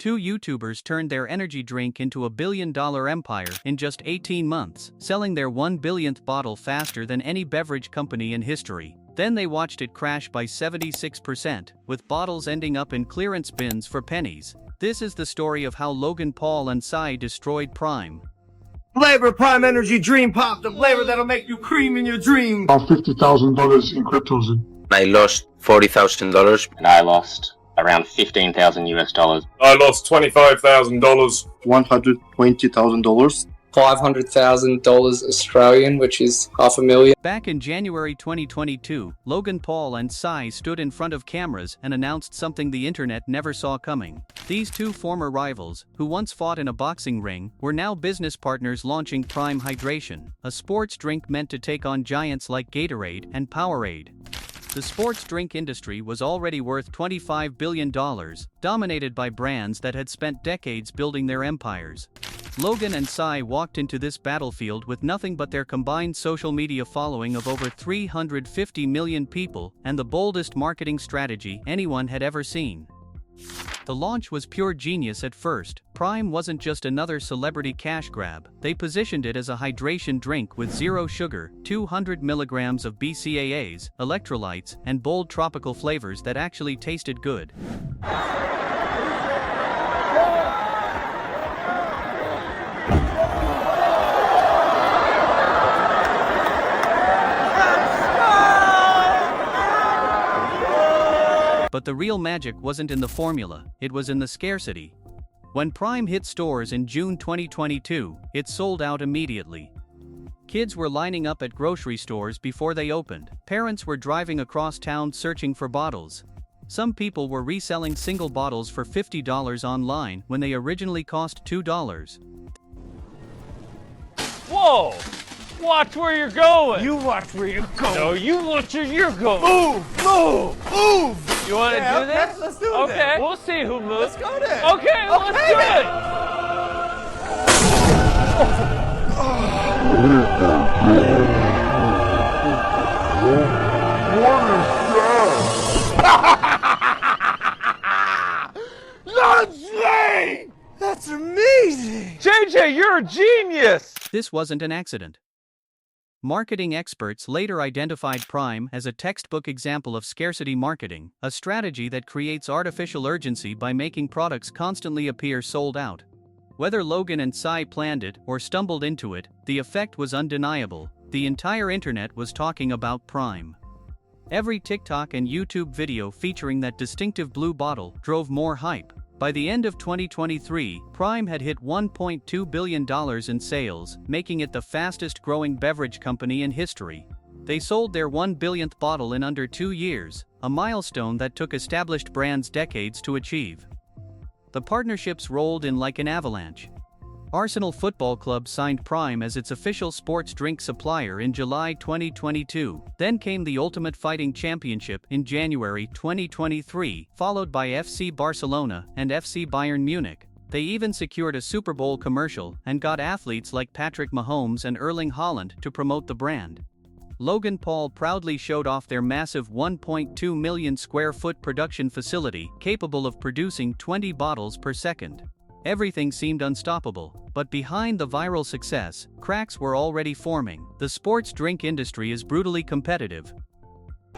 Two YouTubers turned their energy drink into a billion-dollar empire in just 18 months, selling their 1 billionth bottle faster than any beverage company in history. Then they watched it crash by 76%, with bottles ending up in clearance bins for pennies. This is the story of how Logan Paul and KSI destroyed Prime. Flavor Prime Energy Dream Pop, the flavor that'll make you cream in your dream. About $50,000 in cryptos. I lost $40,000 and I lost around $15,000 US. I lost $25,000. $120,000. $500,000 Australian, which is $500,000. Back in January 2022, Logan Paul and KSI stood in front of cameras and announced something the internet never saw coming. These two former rivals, who once fought in a boxing ring, were now business partners launching Prime Hydration, a sports drink meant to take on giants like Gatorade and Powerade. The sports drink industry was already worth $25 billion, dominated by brands that had spent decades building their empires. Logan and KSI walked into this battlefield with nothing but their combined social media following of over 350 million people and the boldest marketing strategy anyone had ever seen. The launch was pure genius at first. Prime wasn't just another celebrity cash grab. They positioned it as a hydration drink with zero sugar, 200 milligrams of BCAAs, electrolytes, and bold tropical flavors that actually tasted good. But the real magic wasn't in the formula, it was in the scarcity. When Prime hit stores in June 2022, it sold out immediately. Kids were lining up at grocery stores before they opened. Parents were driving across town searching for bottles. Some people were reselling single bottles for $50 online when they originally cost $2. Whoa! Watch where you're going! You watch where you're going. No, you watch where you're going! Move! Move! Move! You want to do this? Let's do it. Okay, we'll see who moves. Let's go then. Okay, let's do it! Lindsay! That's amazing! JJ, you're a genius! This wasn't an accident. Marketing experts later identified Prime as a textbook example of scarcity marketing, a strategy that creates artificial urgency by making products constantly appear sold out. Whether Logan and KSI planned it or stumbled into it, the effect was undeniable. The entire internet was talking about Prime. Every TikTok and YouTube video featuring that distinctive blue bottle drove more hype. By the end of 2023, Prime had hit $1.2 billion in sales, making it the fastest-growing beverage company in history. They sold their 1 billionth bottle in under 2 years, a milestone that took established brands decades to achieve. The partnerships rolled in like an avalanche. Arsenal Football Club signed Prime as its official sports drink supplier in July 2022. Then came the Ultimate Fighting Championship in January 2023, followed by FC Barcelona and FC Bayern Munich. They even secured a Super Bowl commercial and got athletes like Patrick Mahomes and Erling Haaland to promote the brand. Logan Paul proudly showed off their massive 1.2 million square foot production facility, capable of producing 20 bottles per second. Everything seemed unstoppable, but behind the viral success, cracks were already forming. The sports drink industry is brutally competitive.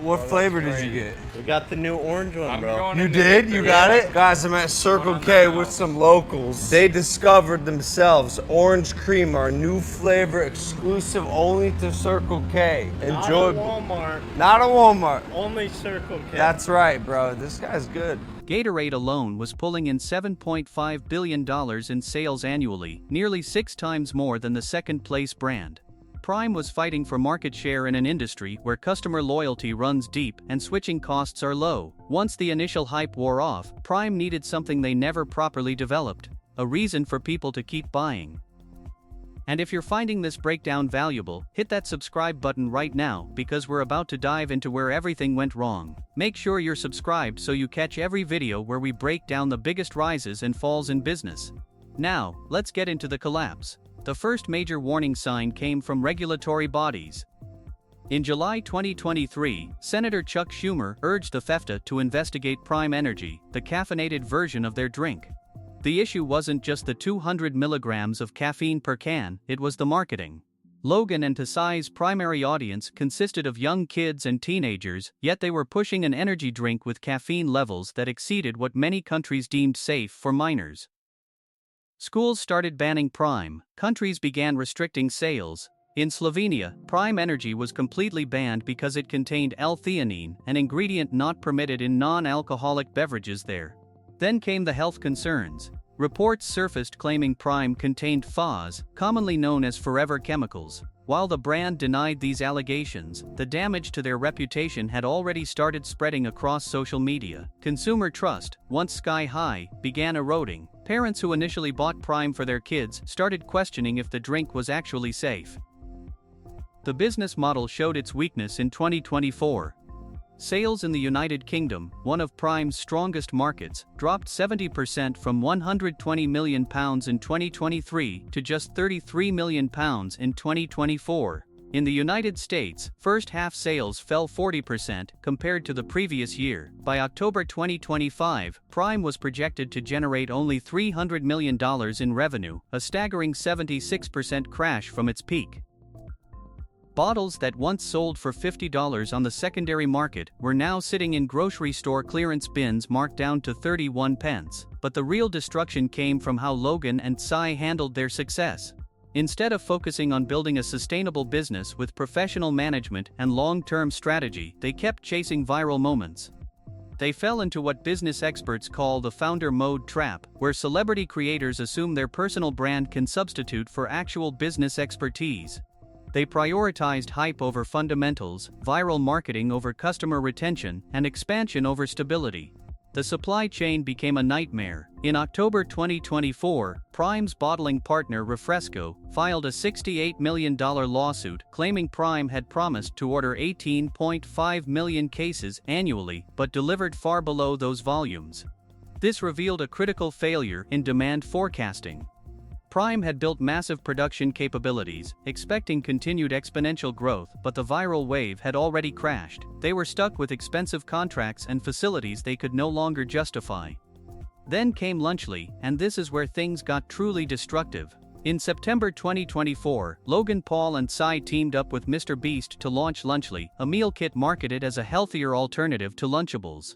What flavor did you get? We got the new orange one, bro. You did? You got it? Guys, I'm at Circle K with some locals. They discovered themselves Orange Cream, our new flavor exclusive only to Circle K. Enjoy. Not a Walmart. Not a Walmart. Only Circle K. That's right, bro. This guy's good. Gatorade alone was pulling in $7.5 billion in sales annually, nearly 6 times more than the second-place brand. Prime was fighting for market share in an industry where customer loyalty runs deep and switching costs are low. Once the initial hype wore off, Prime needed something they never properly developed: a reason for people to keep buying. And if you're finding this breakdown valuable, hit that subscribe button right now, because we're about to dive into where everything went wrong. Make sure you're subscribed so you catch every video where we break down the biggest rises and falls in business. Now, let's get into the collapse. The first major warning sign came from regulatory bodies. In July 2023, Senator Chuck Schumer urged the FEFTA to investigate Prime Energy, the caffeinated version of their drink. The issue wasn't just the 200 milligrams of caffeine per can, it was the marketing. Logan and KSI's primary audience consisted of young kids and teenagers, yet they were pushing an energy drink with caffeine levels that exceeded what many countries deemed safe for minors. Schools started banning Prime, countries began restricting sales. In Slovenia, Prime Energy was completely banned because it contained L-theanine, an ingredient not permitted in non-alcoholic beverages there. Then came the health concerns. Reports surfaced claiming Prime contained FAs, commonly known as forever chemicals. While the brand denied these allegations, the damage to their reputation had already started spreading across social media. Consumer trust, once sky high, began eroding. Parents who initially bought Prime for their kids started questioning if the drink was actually safe. The business model showed its weakness in 2024. Sales in the United Kingdom, one of Prime's strongest markets, dropped 70% from £120 million in 2023 to just £33 million in 2024. In the United States, first-half sales fell 40% compared to the previous year. By October 2025, Prime was projected to generate only $300 million in revenue, a staggering 76% crash from its peak. Bottles that once sold for $50 on the secondary market were now sitting in grocery store clearance bins marked down to 31 pence. But the real destruction came from how Logan and KSI handled their success. Instead of focusing on building a sustainable business with professional management and long-term strategy, they kept chasing viral moments. They fell into what business experts call the founder mode trap, where celebrity creators assume their personal brand can substitute for actual business expertise. They prioritized hype over fundamentals, viral marketing over customer retention, and expansion over stability. The supply chain became a nightmare. In October 2024, Prime's bottling partner Refresco filed a $68 million lawsuit claiming Prime had promised to order 18.5 million cases annually but delivered far below those volumes. This revealed a critical failure in demand forecasting. Prime had built massive production capabilities, expecting continued exponential growth, but the viral wave had already crashed. They were stuck with expensive contracts and facilities they could no longer justify. Then came Lunchly, and this is where things got truly destructive. In September 2024, Logan Paul and KSI teamed up with Mr. Beast to launch Lunchly, a meal kit marketed as a healthier alternative to Lunchables.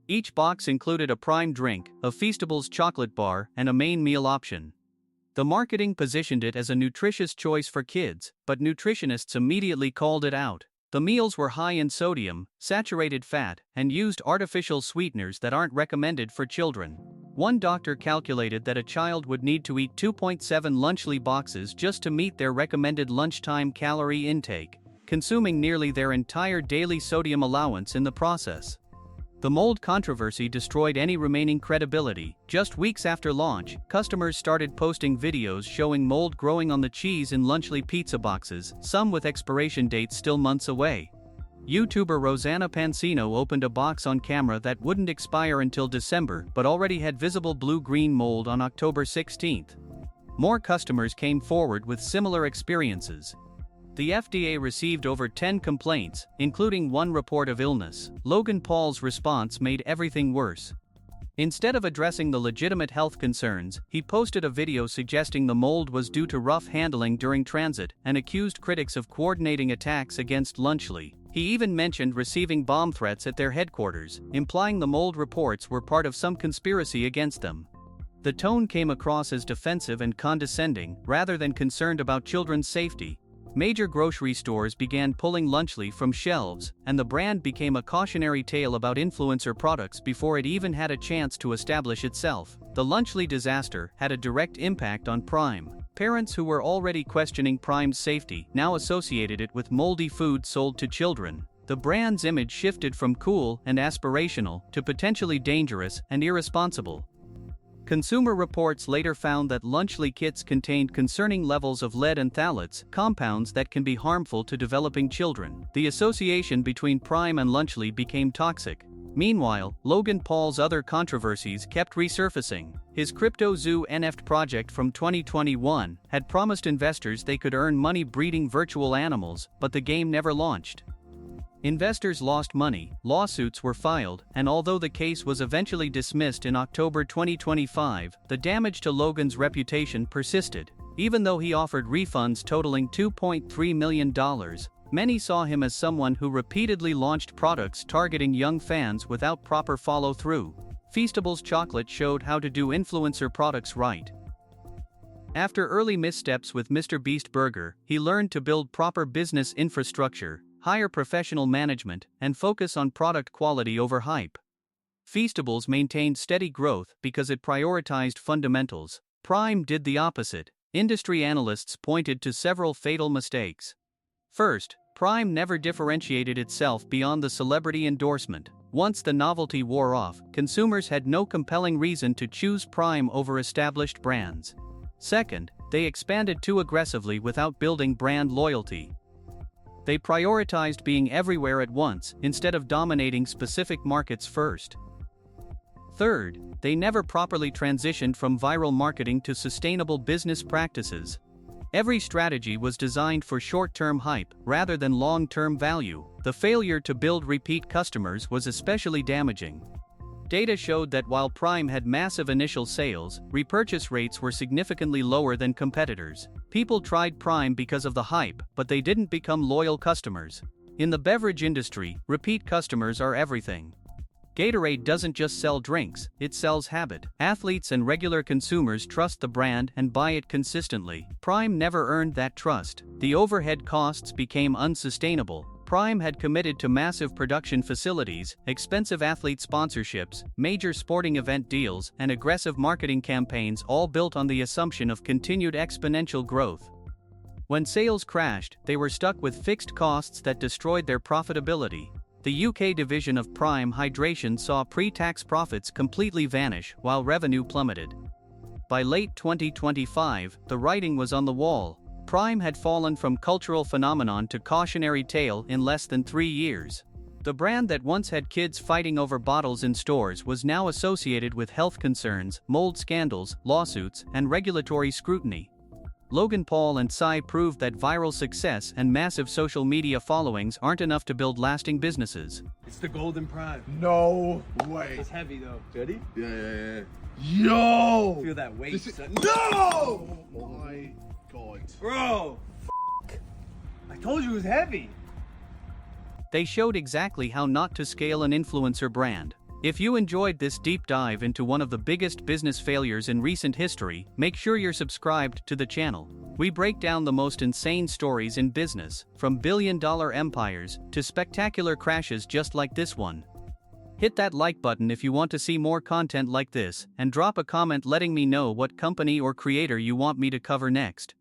Each box included a Prime drink, a Feastables chocolate bar, and a main meal option. The marketing positioned it as a nutritious choice for kids, but nutritionists immediately called it out. The meals were high in sodium, saturated fat, and used artificial sweeteners that aren't recommended for children. One doctor calculated that a child would need to eat 2.7 Lunchly boxes just to meet their recommended lunchtime calorie intake, consuming nearly their entire daily sodium allowance in the process. The mold controversy destroyed any remaining credibility. Just weeks after launch, customers started posting videos showing mold growing on the cheese in Lunchly pizza boxes, some with expiration dates still months away. YouTuber Rosanna Pansino opened a box on camera that wouldn't expire until December but already had visible blue-green mold on October 16th. More customers came forward with similar experiences. The FDA received over 10 complaints, including one report of illness. Logan Paul's response made everything worse. Instead of addressing the legitimate health concerns, he posted a video suggesting the mold was due to rough handling during transit and accused critics of coordinating attacks against Lunchly. He even mentioned receiving bomb threats at their headquarters, implying the mold reports were part of some conspiracy against them. The tone came across as defensive and condescending, rather than concerned about children's safety. Major grocery stores began pulling Lunchly from shelves, and the brand became a cautionary tale about influencer products before it even had a chance to establish itself. The Lunchly disaster had a direct impact on Prime. Parents who were already questioning Prime's safety now associated it with moldy food sold to children. The brand's image shifted from cool and aspirational to potentially dangerous and irresponsible. Consumer reports later found that Lunchly kits contained concerning levels of lead and phthalates, compounds that can be harmful to developing children. The association between Prime and Lunchly became toxic. Meanwhile, Logan Paul's other controversies kept resurfacing. His Crypto Zoo NFT project from 2021 had promised investors they could earn money breeding virtual animals, but the game never launched. Investors lost money, lawsuits were filed, and although the case was eventually dismissed in October 2025, the damage to Logan's reputation persisted. Even though he offered refunds totaling $2.3 million, many saw him as someone who repeatedly launched products targeting young fans without proper follow-through. Feastables chocolate showed how to do influencer products right. After early missteps with Mr. Beast Burger, he learned to build proper business infrastructure, hire professional management, and focus on product quality over hype. Feastables maintained steady growth because it prioritized fundamentals. Prime did the opposite. Industry analysts pointed to several fatal mistakes. First, Prime never differentiated itself beyond the celebrity endorsement. Once the novelty wore off, consumers had no compelling reason to choose Prime over established brands. Second, they expanded too aggressively without building brand loyalty. They prioritized being everywhere at once instead of dominating specific markets first. Third, they never properly transitioned from viral marketing to sustainable business practices. Every strategy was designed for short-term hype rather than long-term value. The failure to build repeat customers was especially damaging. Data showed that while Prime had massive initial sales, repurchase rates were significantly lower than competitors. People tried Prime because of the hype, but they didn't become loyal customers. In the beverage industry, repeat customers are everything. Gatorade doesn't just sell drinks, it sells habit. Athletes and regular consumers trust the brand and buy it consistently. Prime never earned that trust. The overhead costs became unsustainable. Prime had committed to massive production facilities, expensive athlete sponsorships, major sporting event deals, and aggressive marketing campaigns, all built on the assumption of continued exponential growth. When sales crashed, they were stuck with fixed costs that destroyed their profitability. The UK division of Prime Hydration saw pre-tax profits completely vanish while revenue plummeted. By late 2025, the writing was on the wall. Prime had fallen from cultural phenomenon to cautionary tale in less than 3 years. The brand that once had kids fighting over bottles in stores was now associated with health concerns, mold scandals, lawsuits, and regulatory scrutiny. Logan Paul and KSI proved that viral success and massive social media followings aren't enough to build lasting businesses. It's the golden prime. No way. It's heavy though. Ready? Yeah. Yo! Feel that weight. No! Oh my god. Bro! I told you it was heavy. They showed exactly how not to scale an influencer brand. If you enjoyed this deep dive into one of the biggest business failures in recent history, make sure you're subscribed to the channel. We break down the most insane stories in business, from billion-dollar empires to spectacular crashes just like this one. Hit that like button if you want to see more content like this, and drop a comment letting me know what company or creator you want me to cover next.